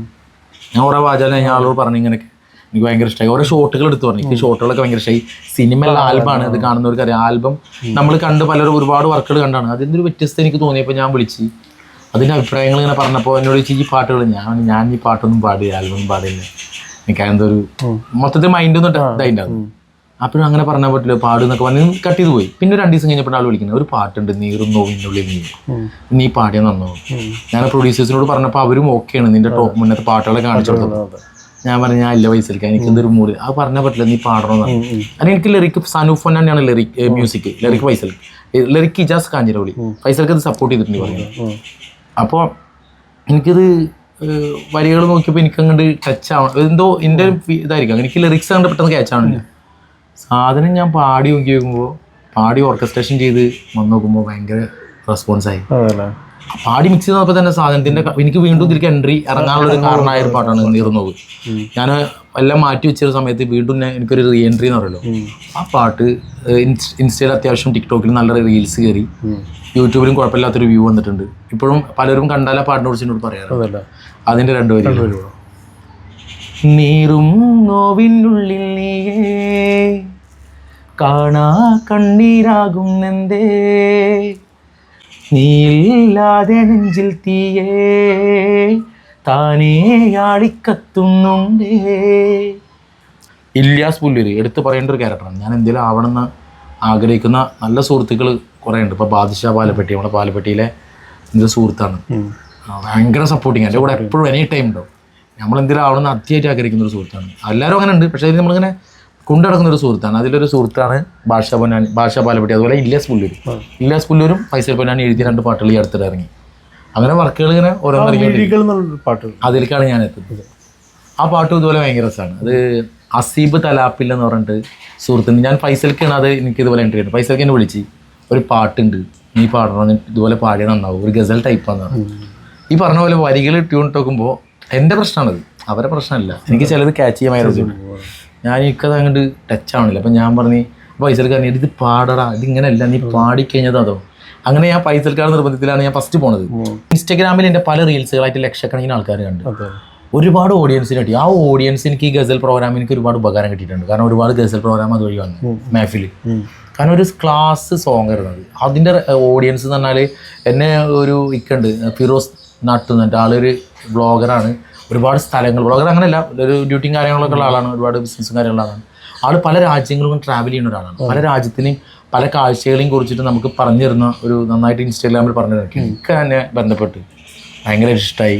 ഞാൻ ഓരോ വാചാലും ഞാൻ ആളോട് പറഞ്ഞു ഇങ്ങനെയൊക്കെ എനിക്ക് ഭയങ്കര ഇഷ്ടമായി. ഓരോ ഷോട്ടുകൾ എടുത്ത് പറഞ്ഞു. എനിക്ക് ഷോട്ടുകളൊക്കെ ഭയങ്കര ഇഷ്ടമായി. സിനിമയിലെ ആൽബമാണ്, ഇത് കാണുന്നവർക്ക് അറിയാം. ആൽബം നമ്മൾ കണ്ട് പലരും ഒരുപാട് വർക്കുകൾ കണ്ടാണ്. അതിൻ്റെ ഒരു വ്യത്യസ്തത എനിക്ക് തോന്നിയപ്പോൾ ഞാൻ വിളിച്ച് അതിൻ്റെ അഭിപ്രായങ്ങൾ ഇങ്ങനെ പറഞ്ഞപ്പോൾ എന്നോട് ചോദിച്ചു ഈ പാട്ടുകൾ ഞാൻ ഈ പാട്ടൊന്നും പാടില്ല, ആൽബം പാടില്ല, എനിക്ക് അതിൻ്റെ ഒരു മൊത്തത്തിൽ മൈൻഡൊന്നും ഇതായിട്ടുണ്ടാകും. അപ്പോഴും അങ്ങനെ പറഞ്ഞാൽ പറ്റില്ല, പാടുന്നൊക്കെ പറഞ്ഞ് കട്ട് ചെയ്ത് പോയി. പിന്നെ 2 ദിവസം കഴിഞ്ഞപ്പോൾ ആൾ വിളിക്കുന്നത്, ഒരു പാട്ടുണ്ട് നീറും നോവിനുള്ളിൽ നീ പാടിയാൽ നന്നാവും. ഞാൻ പ്രൊഡ്യൂസേഴ്സിനോട് പറഞ്ഞപ്പോൾ അവരും ഓക്കെയാണ്, നിന്റെ ടോപ്പ് മുന്നത്തെ പാട്ടുകളെ കാണിച്ചു കൊടുത്തത്. ഞാൻ പറഞ്ഞു ഞാൻ ഇല്ല പൈസൽക്ക്, എനിക്ക് എന്തൊരു മൂഡ്, അത് പറഞ്ഞാൽ പറ്റില്ല, നീ പാടണമെന്നാണ്. അല്ലെങ്കിൽ എനിക്ക് ലിറിക്ക് സനൂഫ് തന്നെയാണ് മ്യൂസിക്, ലിറിക്ക് ഫൈസൽക്ക്, ലിറിക്ക് ഇജാസ് കാഞ്ഞിരവളി, ഫൈസൽക്ക് അത് സപ്പോർട്ട് ചെയ്തിട്ടുണ്ട് പറയുന്നത്. അപ്പോൾ എനിക്കിത് വരികൾ നോക്കിയപ്പോൾ എനിക്കങ്ങോട്ട് ടച്ച് ആവണം, എന്തോ എൻ്റെ ഇതായിരിക്കും. എനിക്ക് ലിറിക്സ് കണ്ട് പെട്ടെന്ന് ക്യാച്ച് ആവണില്ല. സാധനം ഞാൻ പാടി നോക്കുമ്പോൾ പാടി ഓർക്കസ്ട്രേഷൻ ചെയ്ത് വന്ന് നോക്കുമ്പോൾ ഭയങ്കര റെസ്പോൺസായി. പാടി മിക്സ് ചെയ്തപ്പോൾ തന്നെ സാധനത്തിൻ്റെ എനിക്ക് വീണ്ടും ഇതിലേക്ക് എൻട്രി ഇറങ്ങാനുള്ളൊരു കാരണമായ ഒരു പാട്ടാണ് നീറുന്നത്. ഞാൻ എല്ലാം മാറ്റി വെച്ചൊരു സമയത്ത് വീണ്ടും എനിക്കൊരു റീ എൻട്രി എന്ന് പറയുമല്ലോ, ആ പാട്ട് ഇൻസ്റ്റയിൽ അത്യാവശ്യം ടിക്ടോക്കിൽ നല്ല റീൽസ് കയറി, യൂട്യൂബിലും കുഴപ്പമില്ലാത്തൊരു വ്യൂ വന്നിട്ടുണ്ട്. ഇപ്പോഴും പലരും കണ്ടാൽ ആ പാട്ടിനെ കുറിച്ച് എന്നോട് പറയാറ്. അതിൻ്റെ 2 വരി, നീറും നോവിനുള്ളിൽ നീയേ കാണാ കണ്ണീരാകും നെന്തേ നീയില്ലാതെ നെഞ്ചിൽ തീയേ താനേ ആളിക്കത്തുന്നുണ്ടേ. ഇല്യാസ് പുല്ലൂര് എടുത്ത് പറയേണ്ട ഒരു ക്യാരക്ടറാണ്. ഞാൻ എന്തെങ്കിലും ആവണമെന്ന് ആഗ്രഹിക്കുന്ന നല്ല സുഹൃത്തുക്കൾ കുറേ ഉണ്ട്. ഇപ്പോൾ ബാദിഷാ പാലപ്പെട്ടി, നമ്മുടെ പാലപ്പെട്ടിയിലെ എൻ്റെ സുഹൃത്താണ്, ഭയങ്കര സപ്പോർട്ടിങ്, എൻ്റെ കൂടെ എപ്പോഴും എനി ടൈം ഉണ്ടാവും. നമ്മളെന്തെങ്കിലും ആവണമെന്ന് അത്യായിട്ട് ആഗ്രഹിക്കുന്ന ഒരു സുഹൃത്താണ്. എല്ലാവരും അങ്ങനെ ഉണ്ട്, പക്ഷേ അതിൽ നമ്മളിങ്ങനെ കൊണ്ടുനടക്കുന്ന ഒരു സുഹൃത്താണ്. അതിലൊരു സുഹൃത്താണ് ബാഷ പാലപ്പെട്ടി. അതുപോലെ ഇല്യാസ് പുല്ലൂരും ഫൈസൽ പൊന്നാനി എഴുതിയ 2 പാട്ടുകൾ ഈ അടുത്തിടെ ഇറങ്ങി. അങ്ങനെ വർക്കുകൾ ഇങ്ങനെ ഓരോന്നും അതിലേക്കാണ് ഞാൻ എത്തുന്നത്. ആ പാട്ടും ഇതുപോലെ ഭയങ്കര രസമാണ്. അത് അസീബ് തലാപ്പിൽ എന്ന് പറഞ്ഞിട്ട് സുഹൃത്തുണ്ട്. ഞാൻ ഫൈസൽക്കാണ് അത് എനിക്ക് ഇതുപോലെ എൻട്രി ചെയ്തത്. ഫൈസൽക്ക് എന്നെ വിളിച്ച് ഒരു പാട്ടുണ്ട് നീ പാടണം, ഇതുപോലെ പാടിയാൽ നന്നാവും, ഒരു ഗസൽ ടൈപ്പാണെന്നാണ്. ഈ പറഞ്ഞ പോലെ വരികൾ ട്യൂൺ നോക്കുമ്പോൾ എൻ്റെ പ്രശ്നമാണത്, അവരുടെ പ്രശ്നമല്ല. എനിക്ക് ചിലത് ക്യാച്ച് ചെയ്യാൻ ഞാൻ എനിക്കത് അങ്ങോട്ട് ടച്ച് ആവണില്ല. അപ്പം ഞാൻ പറഞ്ഞു ഫൈസൽക്കാരൻ ഇത് പാടടാ, ഇതിങ്ങനെയല്ല, നീ പാടിക്കഴിഞ്ഞത് അതോ. അങ്ങനെ ഞാൻ ഫൈസൽക്കാരുടെ നിർബന്ധത്തിലാണ് ഞാൻ ഫസ്റ്റ് പോണത്. ഇൻസ്റ്റാഗ്രാമിൽ എൻ്റെ പല റീൽസുകളായിട്ട് ലക്ഷക്കണക്കിന് ആൾക്കാർ കണ്ടു, ഒരുപാട് ഓഡിയൻസിന് കിട്ടി. ആ ഓഡിയൻസ് എനിക്ക് ഈ ഗസൽ പ്രോഗ്രാം എനിക്ക് ഒരുപാട് ഉപകാരം കിട്ടിയിട്ടുണ്ട്. കാരണം ഒരുപാട് ഗസൽ പ്രോഗ്രാം അതുവഴി വന്നു മഹഫിൽ. കാരണം ഒരു ക്ലാസ് സോങ് ആയിരുന്നു അത്. അതിൻ്റെ ഓഡിയൻസ് എന്ന് പറഞ്ഞാൽ എന്നെ ഒരു ഇക്കുണ്ട് ഫിറോസ് നട്ട് എന്നിട്ട് ആളൊരു വ്ളോഗറാണ്. ഒരുപാട് സ്ഥലങ്ങൾ വ്ളോഗർ അങ്ങനെയല്ല, ഒരു ഡ്യൂട്ടിയും കാര്യങ്ങളൊക്കെ ഉള്ള ആളാണ്, ഒരുപാട് ബിസിനസ്സും കാര്യങ്ങളുള്ള ആളാണ്. ആൾ പല രാജ്യങ്ങളിലും ട്രാവൽ ചെയ്യുന്ന ഒരാളാണ്. പല രാജ്യത്തിനെയും പല കാഴ്ചകളെയും കുറിച്ചിട്ട് നമുക്ക് പറഞ്ഞു തരുന്ന ഒരു നന്നായിട്ട് ഇൻസ്റ്റാഗ്രാമിൽ പറഞ്ഞു തരും. എനിക്ക് തന്നെ ബന്ധപ്പെട്ട് ഭയങ്കര ഇഷ്ടമായി.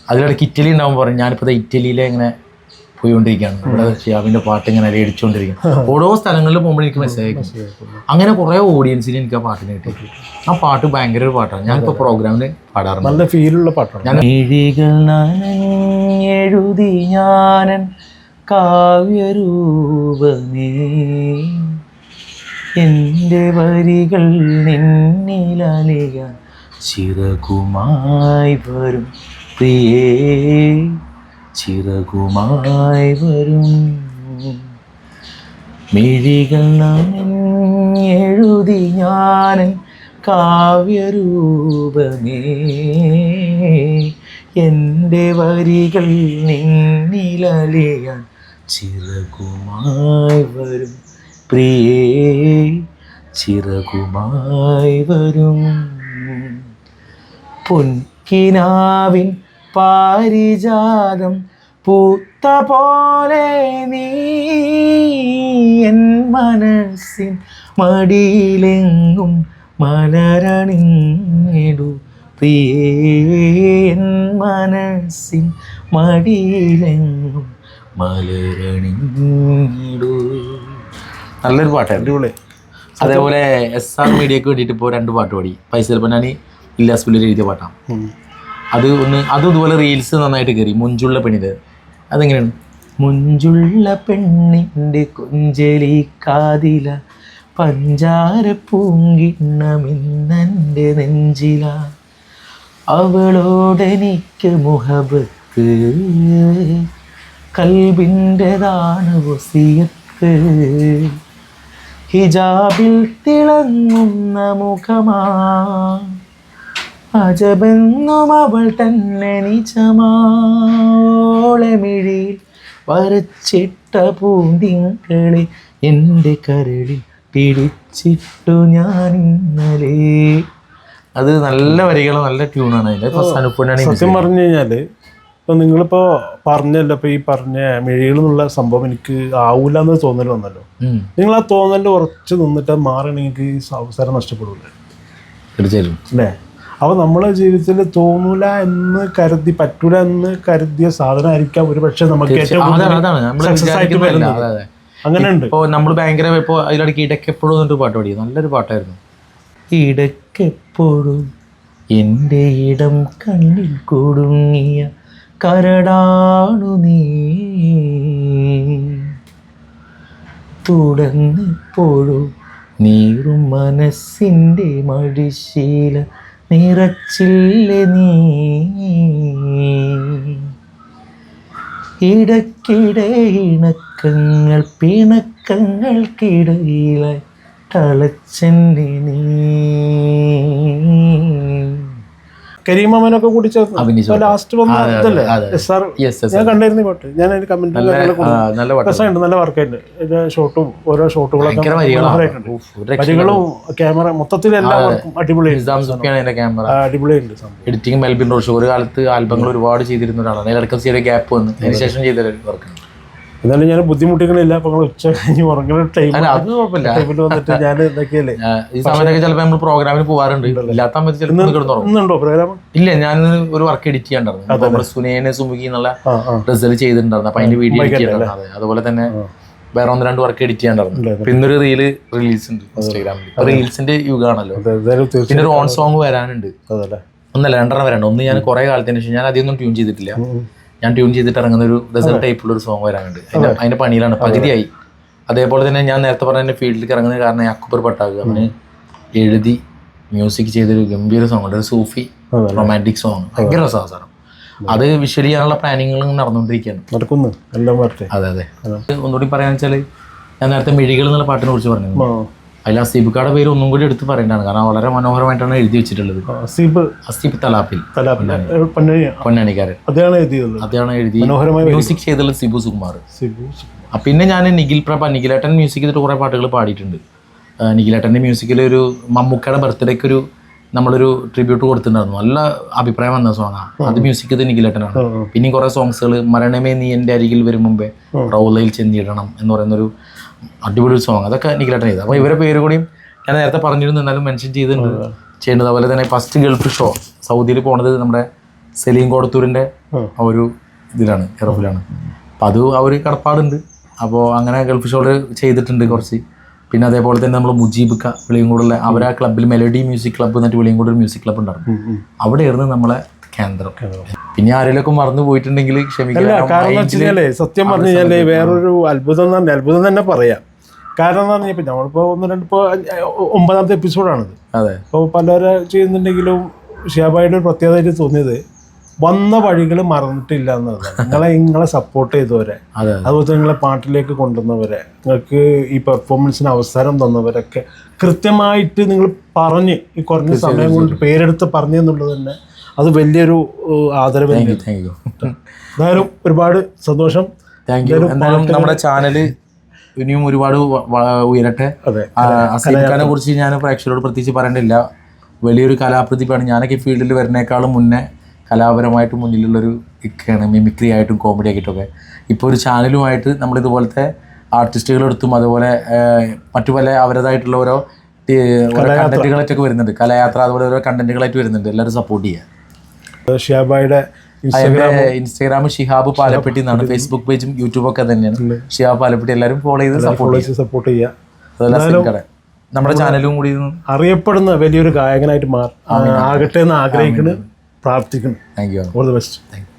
അതിലിടയ്ക്ക് ഇറ്റലി ഉണ്ടാകുമ്പോൾ പറഞ്ഞു ഞാനിപ്പോൾ ഇറ്റലിയിലെ ഇങ്ങനെ പോയിക്കൊണ്ടിരിക്കുകയാണ്, ഇവിടെ ഷിയാബിൻ്റെ പാട്ട് ഇങ്ങനെ അടിച്ചുകൊണ്ടിരിക്കുകയാണ്. ഓരോ സ്ഥലങ്ങളിൽ പോകുമ്പോൾ എനിക്ക് മെസ്സേജ് അയക്കും. അങ്ങനെ കുറേ ഓഡിയൻസിന് എനിക്ക് ആ പാട്ടിന് കിട്ടി. ആ പാട്ട് ഭയങ്കര ഒരു പാട്ടാണ്. ഞാനിപ്പോൾ പ്രോഗ്രാമിന് പാടാറുണ്ട്. നല്ല ഫീലുള്ള പാട്ടാണ്. ഞാൻ എഴുതി ഞാനൻ കാവ്യരൂപമേ എൻ്റെ വരികൾ നിന്നിലലിയാൻ ചിറകുമായി വരും പ്രിയേ, ചിറകുമായി വരും. മിഴികൾ എഴുതി ഞാനൻ കാവ്യരൂപമേ എൻ്റെ വരികൾ നിന്നിലലിയാൻ ചിറകുമായി വരും പ്രിയേ, ചിറകുമായി വരും. പൊൻകിനാവിൻ പാരിജാതം പൂത്ത പോലെ നീ എൻ മനസ്സിൻ മടിയിലെങ്ങും മലരണിഞ്ഞിടു പ്രിയേ, എൻ മനസ്സിൻ മടിയിലെങ്ങും മലരണിഞ്ഞിടു. നല്ലൊരു പാട്ടായിരുന്നു. അതേപോലെ SR മീഡിയക്ക് വേണ്ടിയിട്ട് ഇപ്പോൾ 2 പാട്ട് പാടി. പൈസൽ പൊന്നാനി ഇല്ലാസ് പുള്ളിയിൽ എഴുതിയ പാട്ടാണ്. അതും ഇതുപോലെ റീൽസ് നന്നായിട്ട് കയറി. മുഞ്ചുള്ള പെണ്ണിൻ്റെ അതെങ്ങനെയാണ്? മുഞ്ചുള്ള പെണ്ണിൻ്റെ കൊഞ്ചലി കാതില പഞ്ചാര പൂങ്കിണ്ണമിന്നെൻ്റെ നെഞ്ചില അവളോടെനിക്ക് മുഹബത്ത് കൽബിൻ്റെതാണ് വസിയത്ത് ഹിജാബിൽ തിളങ്ങുന്ന മുഖമാ അജബെന്നും അവൾ തന്നെ നിജമാളെ മിഴിയിൽ വരച്ചിട്ട പൂന്തിങ്കളെ എൻ്റെ കരളിൽ പിടിച്ചിട്ടു ഞാൻ ഇന്നലെ. അത് നല്ല വരികളും നല്ല ട്യൂണാണ്. അതിൻ്റെ സത്യം പറഞ്ഞു കഴിഞ്ഞാല് ഇപ്പൊ നിങ്ങളിപ്പോ പറഞ്ഞല്ലോ, ഇപ്പൊ ഈ പറഞ്ഞ മിഴികൾ എന്നുള്ള സംഭവം എനിക്ക് ആവൂല എന്ന് തോന്നൽ വന്നല്ലോ. നിങ്ങൾ ആ തോന്നലിൽ ഉറച്ചു നിന്നിട്ട് മാറണമെങ്കിൽ ഈ അവസരം നഷ്ടപ്പെടൂലേ? തീർച്ചയായിട്ടും അല്ലേ? അപ്പൊ നമ്മളെ ജീവിതത്തിൽ തോന്നൂല എന്ന് കരുതി പറ്റൂല എന്ന് കരുതിയ സാധനം ആയിരിക്കാം ഒരു പക്ഷെ നമുക്ക് അങ്ങനെ ഉണ്ട്. ഇപ്പോൾ നമ്മൾ ഭയങ്കര ഇപ്പോൾ അതിലിടയ്ക്ക് ഇടയ്ക്കെപ്പോഴും എന്നിട്ട് പാട്ട് പാടി നല്ലൊരു പാട്ടായിരുന്നു. ഇടയ്ക്കെപ്പോഴും എൻ്റെ ഇടം കണ്ണിൽ കൊടുങ്ങിയ കരടാണു നീ തുടർന്നെപ്പോഴും നീറും മനസ്സിൻ്റെ മടിശീല നിറച്ചില്ലേ നീ ഇടയ്ക്കിടെ ഇണക്കങ്ങൾ പിണക്കങ്ങൾക്കിടയിലായി തളച്ചെന്നെ നീ. കരീമനൊക്കെ കൂടി ലാസ്റ്റ് വന്നല്ലേ ഞാൻ കണ്ടായിരുന്നു പാട്ട്. ഞാൻ അതിന് കമന്റ് രസമുണ്ട്, നല്ല വർക്കായിട്ട് ഷോട്ടും ഓരോ ഷോട്ടുകളൊക്കെ വരികളും ക്യാമറ മൊത്തത്തിൽ എല്ലാ വർക്കും അടിപൊളിയായിട്ടുണ്ട്. എഡിറ്റിംഗ് മെൽബിൻ റോഷ് ഒരു കാലത്ത് ആൽബങ്ങൾ ഒരുപാട് ചെയ്തിരുന്ന ഒരാളാണ്. ഇടയ്ക്ക് ചെറിയ ഗ്യാപ്പ് വന്നു അതിന് ശേഷം ചെയ്ത വർക്ക്. എന്നാലും ഞാൻ ബുദ്ധിമുട്ടിക്കണില്ല. അപ്പൊ ഉച്ച കഴിഞ്ഞ് ഉറങ്ങുന്ന ടൈമിൽ വന്നിട്ട് ഞാൻ ഇതൊക്കെയല്ലേ ഈ സമയത്തൊക്കെ ചിലപ്പോൾ നമ്മൾ പ്രോഗ്രാമിന് പോകാറുണ്ട്. ഇല്ലാത്ത സമയത്ത് ചിലപ്പോൾ പ്രോഗ്രാം ഇല്ല. ഞാൻ ഒരു വർക്ക് എഡിറ്റ് ചെയ്യാണ്ടായിരുന്നു. സുനേനെ സുമുഖി എന്നുള്ള റിസൾട്ട് ചെയ്തിട്ടുണ്ടായിരുന്നു. അപ്പൊ അതിന്റെ വീഡിയോ എഡിറ്റ് ചെയ്യാറുണ്ട്. അതുപോലെ തന്നെ വേറെ 1-2 വർക്ക് എഡിറ്റ് ചെയ്യാണ്ടായിരുന്നു. പിന്നൊരു റീല് റിലീസ് ഉണ്ട് ഇൻസ്റ്റാഗ്രാമിൽ. റീൽസിന്റെ യുഗമാണല്ലോ. പിന്നെ ഒരു ഓൺ സോങ് വരാനുണ്ട്. ഒന്നല്ല 2 വരാനുണ്ട്. ഒന്ന് ഞാൻ കുറെ കാലത്തിന് ശേഷം ഞാൻ അധികമൊന്നും ട്യൂൺ ചെയ്തിട്ടില്ല. ഞാൻ ട്യൂൺ ചെയ്തിട്ട് ഇറങ്ങുന്ന ഒരു ഡെസേർട്ട് ടൈപ്പുള്ള ഒരു സോങ് വരാനുണ്ട്. അതിന്റെ പണിയിലാണ്, പകുതിയായി. അതേപോലെ തന്നെ ഞാൻ നേരത്തെ പറഞ്ഞ ഫീൽഡിലേക്ക് ഇറങ്ങുന്ന കാരണം അക്ബർ പട്ടാഗ് അവന് എഴുതി മ്യൂസിക് ചെയ്തൊരു ഗംഭീര സോങ് ഉണ്ട്, ഒരു സൂഫി റൊമാൻറ്റിക് സോങ്. ഭയങ്കര രസമാണ് സാധനം. അത് വിഷ്വലി ചെയ്യാനുള്ള പ്ലാനിങ്ങുകളും നടന്നുകൊണ്ടിരിക്കുകയാണ്. അതെ അതെ. ഒന്നുകൂടി പറയാന്ന് വെച്ചാൽ ഞാൻ നേരത്തെ മിഴികൾ എന്നുള്ള പാട്ടിനെ കുറിച്ച് പറഞ്ഞു. അതിൽ അസീബിക്കാടെ പേര് ഒന്നും കൂടി എടുത്ത് പറയേണ്ടതാണ്. കാരണം വളരെ മനോഹരമായിട്ടാണ് എഴുതി വെച്ചിട്ടുള്ളത്. അസീബ് തലാപ്പിൽ പൊന്നാനിക്കാരൻ അതാണ് എഴുതി. മ്യൂസിക് ചെയ്തുള്ളത് സിബു സുകുമാർ. പിന്നെ ഞാൻ നിഖിൽ പ്രഭ, നിഖിലേട്ടൻ മ്യൂസിക് ചെയ്തിട്ട് കുറേ പാട്ടുകൾ പാടിയിട്ടുണ്ട്. നിഖിലേട്ടൻ്റെ മ്യൂസിക്കിൽ ഒരു മമ്മൂക്കയുടെ ബർത്ത്ഡേക്ക് ഒരു നമ്മളൊരു ട്രിബ്യൂട്ട് കൊടുത്തിട്ടുണ്ടായിരുന്നു. നല്ല അഭിപ്രായം വന്ന സോങ്ങാണ് അത്. മ്യൂസിക് ഇത് നിഖിലേട്ടനാണ്. പിന്നെയും കുറേ സോങ്സുകൾ, മരണമേ നീ എൻ്റെ അരികിൽ വരും മുമ്പേ, റൗലയിൽ ചെന്നിടണം എന്ന് പറയുന്നൊരു അടിപൊളി സോങ്, അതൊക്കെ നിഖിലേട്ടൻ ചെയ്തത്. അപ്പോൾ ഇവരെ പേര് കൂടിയും ഞാൻ നേരത്തെ പറഞ്ഞിരുന്നു, എന്നാലും മെൻഷൻ ചെയ്തിട്ടുണ്ട് ചെയ്യുന്നത്. അതുപോലെ തന്നെ ഫസ്റ്റ് ഗൾഫ് ഷോ സൗദിയിൽ പോണത് നമ്മുടെ സലീം കോടത്തൂരിൻ്റെ ആ ഒരു ഇതിലാണ്, എറഫിലാണ്. അപ്പോൾ അത് ആ ഒരു കടപ്പാടുണ്ട്. അപ്പോൾ അങ്ങനെ ഗൾഫ് ഷോയിൽ ചെയ്തിട്ടുണ്ട് കുറച്ച്. പിന്നെ അതേപോലെ തന്നെ നമ്മൾ മുജീബ് വെളിയങ്കോടുള്ള അവരാ ക്ലബ്ബിൽ മെലഡി മ്യൂസിക് ക്ലബ്ബ് എന്നിട്ട് വെളിയങ്കോട് ഒരു മ്യൂസിക് ക്ലബ്ബ് ഉണ്ടായിരുന്നു. അവിടെയായിരുന്നു നമ്മളെ കേന്ദ്രം. പിന്നെ ആരെങ്കിലുമൊക്കെ മറന്നു പോയിട്ടുണ്ടെങ്കിൽ ക്ഷമിക്കില്ല. കാരണം വെച്ചാലേ സത്യം പറഞ്ഞു കഴിഞ്ഞാൽ വേറൊരു അത്ഭുതം തന്നെ പറയാം. കാരണം എന്ന് പറഞ്ഞാൽ ഇപ്പം നമ്മളിപ്പോൾ 9ാമത്തെ എപ്പിസോഡാണിത്. അതെ. അപ്പോൾ പലരെ ചെയ്യുന്നുണ്ടെങ്കിലും ഷിയാബായുടെ ഒരു പ്രത്യേകതയായിട്ട് തോന്നിയത് വന്ന വഴികൾ മറന്നിട്ടില്ല എന്നതാണ്. നിങ്ങളെ സപ്പോർട്ട് ചെയ്തവരെ, അതുപോലെ തന്നെ നിങ്ങളെ പാട്ടിലേക്ക് കൊണ്ടുവന്നവരെ, നിങ്ങൾക്ക് ഈ പെർഫോമൻസിന് അവസരം തന്നവരൊക്കെ കൃത്യമായിട്ട് നിങ്ങൾ പറഞ്ഞ് ഈ കുറഞ്ഞ സമയം കൊണ്ട് പേരെടുത്ത് പറഞ്ഞു എന്നുള്ളത് തന്നെ അത് വലിയൊരു ആദരവ്. എന്തായാലും ഒരുപാട് സന്തോഷം. Thank you. എന്തായാലും നമ്മുടെ ചാനൽ ഇനിയും ഒരുപാട് ഉയരട്ടെ. അസീം ഖാനെ കുറിച്ച് ഞാൻ പ്രേക്ഷകരോട് പ്രത്യേകിച്ച് പറയേണ്ടില്ല. വലിയൊരു കലാപ്രതിഭയാണ്. ഞാനൊക്കെ ഈ ഫീൽഡിൽ വരുന്നേക്കാളും മുന്നേ കലാപരമായിട്ട് മുന്നിലുള്ളൊരു ഇക്കയാണ്, മിമിക്രി ആയിട്ടും കോമഡി ആയിട്ടൊക്കെ. ഇപ്പോൾ ഒരു ചാനലുമായിട്ട് നമ്മളിതുപോലത്തെ ആർട്ടിസ്റ്റുകളെടുത്തും അതുപോലെ മറ്റു പല അവരുടേതായിട്ടുള്ള ഓരോ കണ്ടന്റുകളായിട്ടൊക്കെ വരുന്നുണ്ട്. കലയാത്ര അതുപോലെ ഓരോ കണ്ടന്റുകളായിട്ട് വരുന്നുണ്ട്. എല്ലാവരും സപ്പോർട്ട് ചെയ്യുക. ഷിയാബായുടെ ഇൻസ്റ്റാഗ്രാം ഷിഹാബ് പാലപ്പെട്ടി എന്നാണ്. ഫേസ്ബുക്ക് പേജും യൂട്യൂബൊക്കെ തന്നെയാണ് ഷിഹാബ് പാലപ്പെട്ടി. എല്ലാവരും ഫോളോ ചെയ്ത് സപ്പോർട്ട് ചെയ്യുക. അതുപോലെ നമ്മുടെ ചാനലും കൂടി അറിയപ്പെടുന്ന വലിയൊരു ഗായകനായിട്ട് ആകട്ടെ എന്ന് ആഗ്രഹിക്കുന്നു, പ്രാർത്ഥിക്കുന്നു. Thank you. All the best. Thank you.